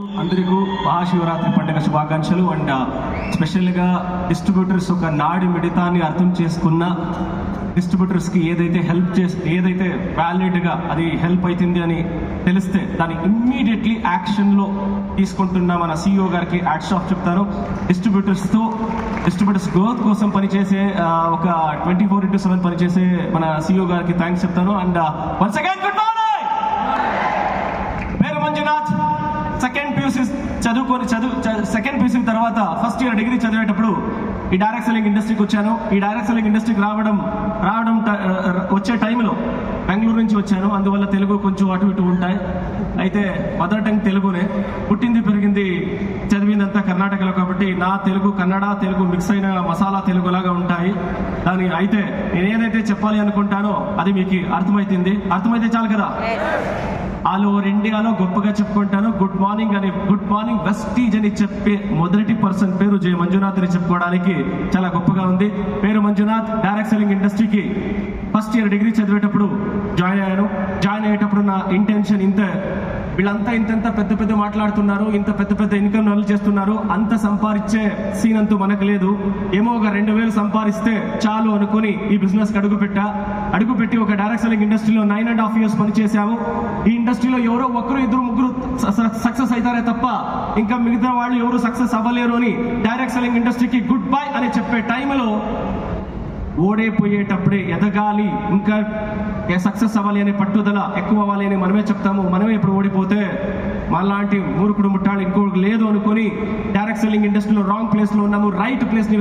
అందరికీ మహాశివరాత్రి పండుగ శుభాకాంక్షలు. అండ్ స్పెషల్గా డిస్ట్రిబ్యూటర్స్ ఒక నాడి మిడితాన్ని అర్థం చేసుకున్న డిస్ట్రిబ్యూటర్స్కి ఏదైతే వ్యాలిడ్గా అది హెల్ప్ అవుతుంది అని తెలిస్తే దాన్ని ఇమ్మీడియట్లీ యాక్షన్లో తీసుకుంటున్న మన CEO గారికి హ్యాట్స్ ఆఫ్ చెప్తాను. డిస్ట్రిబ్యూటర్స్ గ్రోత్ కోసం పనిచేసే ఒక 24/7 పనిచేసే మన CEO గారికి థ్యాంక్స్ చెప్తాను. And once again good morning. పేరు మంజునాథ్. సెకండ్ PUC తర్వాత ఫస్ట్ ఇయర్ డిగ్రీ చదివేటప్పుడు ఈ డైరెక్ట్ సెల్లింగ్ ఇండస్ట్రీకి వచ్చాను. ఈ డైరెక్ట్ సెల్లింగ్ ఇండస్ట్రీకి రావడం వచ్చే టైంలో బెంగళూరు నుంచి వచ్చాను. అందువల్ల తెలుగు కొంచెం అటు ఇటు ఉంటాయి. అయితే మదర్ టంగ్ తెలుగునే. పుట్టింది పెరిగింది చదివిందంతా కర్ణాటకలో కాబట్టి నా తెలుగు కన్నడ తెలుగు మిక్స్ అయిన మసాలా తెలుగులాగా ఉంటాయి. దాని అయితే నేను ఏదైతే చెప్పాలి అనుకుంటానో అది మీకు అర్థమైతే చాలు కదా. ఆల్ ఓవర్ ఇండియాలో గొప్పగా చెప్పుకుంటాను. గుడ్ మార్నింగ్ వెస్టీజ్ అని చెప్పే మొదటి పర్సన్ పేరు జే మంజునాథ్ అని చెప్పుకోవడానికి చాలా గొప్పగా ఉంది. పేరు మంజునాథ్. డైరెక్ట్ సెల్లింగ్ ఇండస్ట్రీకి ఫస్ట్ ఇయర్ డిగ్రీ చదివేటప్పుడు జాయిన్ అయ్యేటప్పుడు నా ఇంటెన్షన్ వీళ్ళంతా ఇంత పెద్ద మాట్లాడుతున్నారు, ఇంత పెద్ద ఇన్కమ్ రన్ చేస్తున్నారు, అంత సంపాదించే సీన్ అంటూ మనకు లేదు. ఏమో ఒక 2,000 సంపాదిస్తే చాలు అనుకుని ఈ బిజినెస్ అడుగుపెట్టి ఒక డైరెక్ట్ సెల్లింగ్ ఇండస్ట్రీలో 9.5 years పనిచేశాము. ఈ ఇండస్ట్రీలో ఎవరో ఒకరు ఇద్దరు ముగ్గురు సక్సెస్ అవుతారే తప్ప ఇంకా మిగతా వాళ్ళు ఎవరు సక్సెస్ అవ్వలేరు అని డైరెక్ట్ సెల్లింగ్ ఇండస్ట్రీకి గుడ్ బై అని చెప్పే టైంలో ఓడైపోయేటప్పుడే ఎదగాలి, ఇంకా సక్సెస్ అవ్వాలి అనే పట్టుదల ఎక్కువ అవ్వాలి అని మనమే చెప్తాము. మనమే ఇప్పుడు ఓడిపోతే మనలాంటి మూర్ఖుడు ముట్టాడు ఇంకోటి లేదు అనుకుని డైరెక్ట్ సెల్లింగ్ ఇండస్ట్రీలో రాంగ్ ప్లేస్లో ఉన్నాము. రైట్ ప్లేస్ని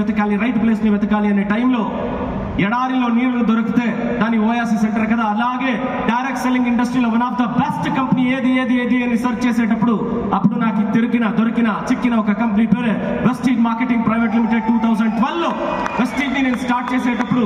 వెతకాలి అనే టైంలో ఎడారిలో నీళ్లు దొరికితే దాని ఓయాసిస్ సెంటర్ కదా. అలాగే డైరెక్ట్ సెల్లింగ్ ఇండస్ట్రీలో one of the best company ఏది అని సెర్చ్ చేసేటప్పుడు అప్పుడు నాకు చిక్కిన ఒక కంపెనీ పేరే వెస్టీజ్ మార్కెటింగ్ ప్రైవేట్ లిమిటెడ్. 2012లో వెస్టీజ్ ని నేను స్టార్ట్ చేసేటప్పుడు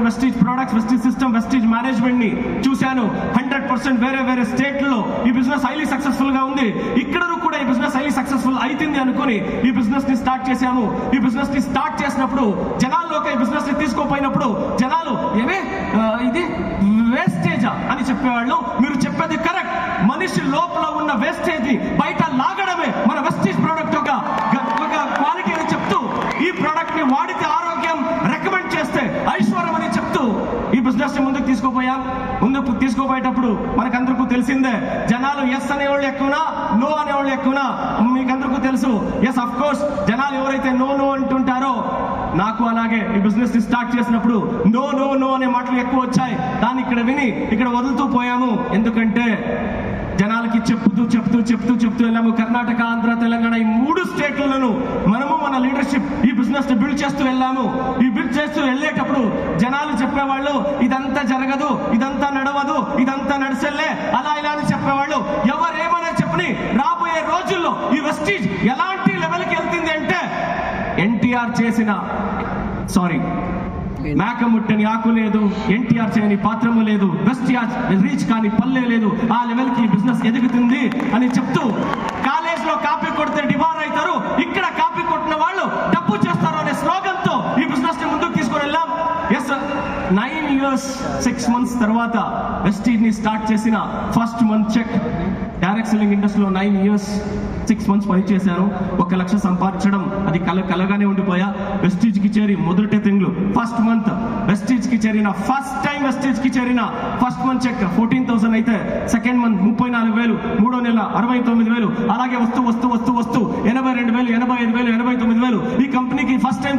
Vestige products, Vestige system, Vestige management ని చూశాను. 100% వేరే స్టేట్లలో ఈ బిజినెస్ హైలీ సక్సెస్ఫుల్ గా ఉంది. ఇక్కడ కూడా ఈ బిజినెస్ హైలీ సక్సెస్ఫుల్ అవుతుంది అనుకుని ఈ బిజినెస్ ని స్టార్ట్ చేశాము. ఈ బిజినెస్ ని స్టార్ట్ చేసినప్పుడు జనాల్లోకి ఈ బిజినెస్ ని తీసుకోపోయినప్పుడు జనాలు ఇది వేస్టేజా అని చెప్పేవాళ్ళు. మీరు చెప్పేది కరెక్ట్. మనిషి లోపల ఉన్న వేస్టేజ్ ని బయట లాగడమే మన వెస్టీజ్ ప్రోడక్ట్ ఒక క్వాలిటీ అని చెప్తూ ఈ ప్రోడక్ట్ ని వాడితే ఆరోగ్యం, రికమెండ్ చేస్తే ఐశ్వర్యం అని చెప్తూ ఈ బిజినెస్ ని ముందుకు తీసుకుపోయేటప్పుడు మనకందరికీ తెలిసిందే, జనాలు ఎస్ అనేవాళ్ళు ఎక్కువనా నో అనేవాళ్ళు ఎక్కువనా మీకందరికీ తెలుసు. ఎస్ అఫ్ కోర్స్ జనాలు ఎవరైతే నో అంటుంటారో నాకు అలాగే ఈ బిజినెస్ ని స్టార్ట్ చేసినప్పుడు నో అనే మాటలు ఎక్కువ వచ్చాయి. దాన్ని ఇక్కడ విని ఇక్కడ వదులుతూ పోయాము. ఎందుకంటే జనాలకి చెప్తూ వెళ్ళాము. కర్ణాటక, ఆంధ్ర, తెలంగాణ ఈ 3 స్టేట్లను మనము మన లీడర్షిప్ ఈ బిజినెస్ ని బిల్డ్ చేస్తూ వెళ్ళాము. ఈ బిల్డ్ చేస్తూ వెళ్ళేటప్పుడు జనాలు చెప్పేవాళ్ళు ఇదంతా జరగదు, ఇదంతా నడవదు, ఇదంతా నడిచెల్లే అలా ఇలా అని చెప్పేవాళ్ళు. ఎవరేమనే చెప్పని రాబోయే రోజుల్లో ఈ వెస్టీజ్ ఎలాంటి లెవెల్కి వెళ్తుంది అంటే ఎన్టీఆర్ చేసిన మేకముట్టని ఆకు లేదు, ఎన్టీఆర్ చేయని పాత్రము లేదు, వెస్టీజ్ రీచ్ కాని పల్లె లేదు, ఆ లెవెల్ కి బిజినెస్ ఎదుగుతుంది అని చెప్తూ కాలేజ్ లో కాపీ కొడితే డిబార్ అవుతారు, ఇక్కడ కాపీ కొట్టిన వాళ్ళు డబ్బు చేస్తారు అనే స్లోగన్ తో ఈ బిజినెస్ ని ముందుకు తీసుకొని వెళ్ళాం. 9 years 6 months తర్వాత వెస్టీజ్ ని స్టార్ట్ చేసిన first month check direct selling ఇండస్ట్రీలో 9 years 6 months పనిచేశాను. 1 లక్ష సంపాదించడం అది కలగానే ఉండిపోయా. వెస్టీజ్ కి చేరి మొదటి తింగులు ఫస్ట్ మంత్ వెస్టీజ్ కి చేరిన ఫస్ట్ మంత్ చెక్ 14,000 అయితే సెకండ్ మంత్ 34,000, 3వ నెల 69,000, అలాగే వస్తూ 82,000, 85,000, 89,000 ఈ కంపెనీకి first time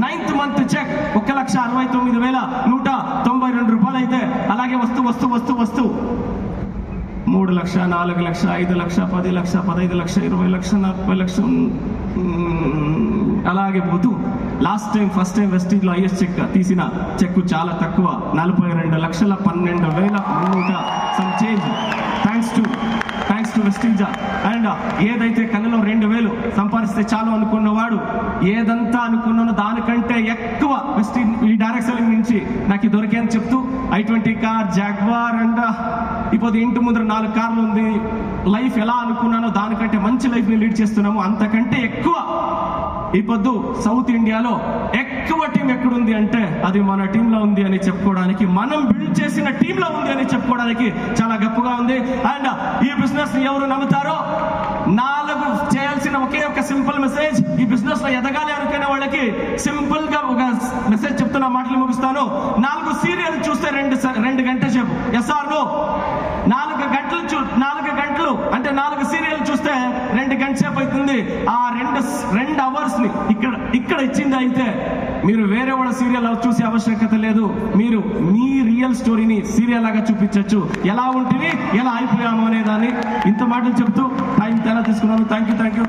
9th month check 1,69,192 రూపాయలు అయితే అలాగే వస్తూ 3 లక్ష, 4 లక్ష, 5 లక్ష, 10 లక్ష, 15 లక్ష, 20 లక్ష, 40 లక్ష అలాగే పోతూ ఫస్ట్ టైం వెస్టీజ్ లో హైయెస్ట్ చెక్ తీసిన చెక్ చాలా తక్కువ 42,12,300 some change. Thanks to Vestige. And ఏదైతే కళ్ళలో 2,000 సంపాదిస్తే చాలు అనుకున్నవాడు ఏదంతా అనుకున్నానో దానికంటే ఎక్కువ వెస్టీజ్ ఈ డైరెక్ట్ సెల్లింగ్ నుంచి నాకు దొరికాయని చెప్తూ i20 కార్, జాగ్వార్ అండ్ ఇప్పుడు ఇంటి ముందర 4 కార్లు ఉంది. లైఫ్ ఎలా అనుకున్నానో దానికంటే మంచి లైఫ్ ని లీడ్ చేస్తున్నాము. అంతకంటే ఎక్కువ ఈ పొద్దు సౌత్ ఇండియాలో ఎక్కువ టీం ఎక్కడుంది అంటే అది మన టీంలో ఉంది అని చెప్పుకోవడానికి, మనం బిల్డ్ చేసిన టీంలో ఉంది అని చెప్పుకోవడానికి చాలా గొప్పగా ఉంది. అండ్ ఈ బిజినెస్ ని ఎవరు నమ్ముతారో 4 చేయాల్సిన ఒకే ఒక సింపుల్ మెసేజ్, ఈ బిజినెస్ లో ఎదగాలి అనుకునే వాళ్ళకి సింపుల్ గా ఒక మెసేజ్ చెప్తున్న మాటలు ముగిస్తాను. 4 సీరియల్ చూస్తే 2 గంటల సేపు, ఎస్ ఆర్ నో? 4 గంటలు అంటే 4 సీరియల్ చూస్తే 2 గంటల సేపు అవుతుంది. ఆ 2 అవర్స్ ని ఇక్కడ ఇచ్చింది అయితే మీరు వేరే వాళ్ళ సీరియల్ చూసే ఆవశ్యకత లేదు. మీరు మీ రియల్ స్టోరీని సీరియల్ లాగా చూపించవచ్చు, ఎలా ఉంటుంది, ఎలా అయిపోయాము అనేదాన్ని. ఇంత మాటలు చెప్తూ టైం ఎలా తీసుకున్నాను. Thank you.